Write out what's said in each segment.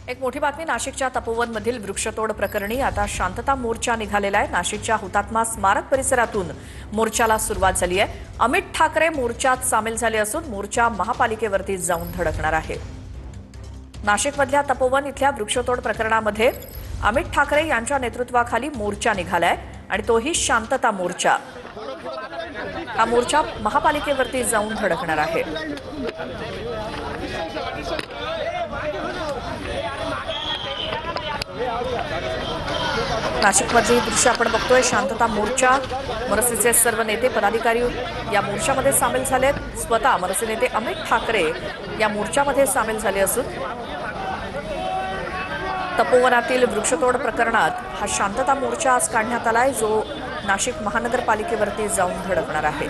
एक मोठी बातमी नाशिकच्या तपोवनमधील वृक्षतोड प्रकरणी आता शांतता मोर्चा निघालेला आहे। नाशिकच्या हुतात्मा स्मारक परिसरातून मोर्चाला सुरुवात झाली आहे। अमित ठाकरे मोर्चात सामील झाले असून मोर्चा महापालिकेवरती जाऊन धडकणार आहे। नाशिकमधल्या तपोवन इथल्या वृक्षतोड प्रकरणामध्ये अमित ठाकरे यांच्या नेतृत्वाखाली मोर्चा निघालाय आणि तोही शांतता मोर्चा। हा मोर्चा महापालिकेवरती जाऊन धडकणार आहे। नाशिकमधली दृश्य आपण बघतोय। शांतता मोर्चा, मनसेचे सर्व नेते पदाधिकारी या मोर्चामध्ये सामील झालेत। स्वतः मनसे नेते अमित ठाकरे या मोर्चामध्ये सामील झाले असून तपोवनातील वृक्षतोड प्रकरणात हा शांतता मोर्चा आज काढण्यात आलाय, जो नाशिक महानगरपालिकेवरती जाऊन धडकणार आहे।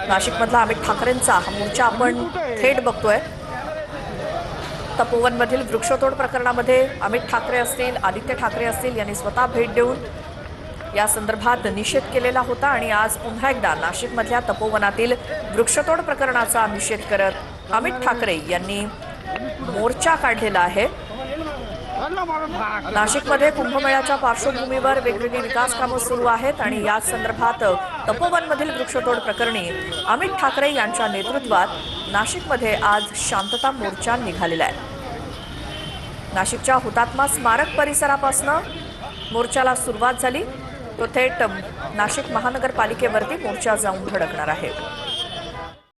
नाशिकमधला अमित ठाकरेंचा हा मोर्चा आपण थेट बघतोय। तपोवनमधील वृक्षतोड प्रकरणामध्ये अमित ठाकरे असतील, आदित्य ठाकरे असतील यांनी स्वतः भेट देऊन या संदर्भात निषेध केलेला होता आणि आज पुन्हा एकदा नाशिकमधल्या तपोवनातील वृक्षतोड प्रकरणाचा निषेध करत अमित ठाकरे यांनी मोर्चा काढलेला आहे। नाशिकमध्ये कुंभमेळ्याच्या पार्श्वभूमीवर वेगवेगळी विकास कामं सुरू आहेत आणि या संदर्भात तपोवनमधील वृक्षतोड प्रकरणी अमित ठाकरे यांच्या नेतृत्वात नाशिकमध्ये आज शांतता मोर्चा निघालेला आहे। नाशिकच्या हुतात्मा स्मारक परिसरापासून मोर्चाला सुरुवात झाली, तो थेट नाशिक महानगरपालिकेवरती मोर्चा जाऊन धडकणार आहे।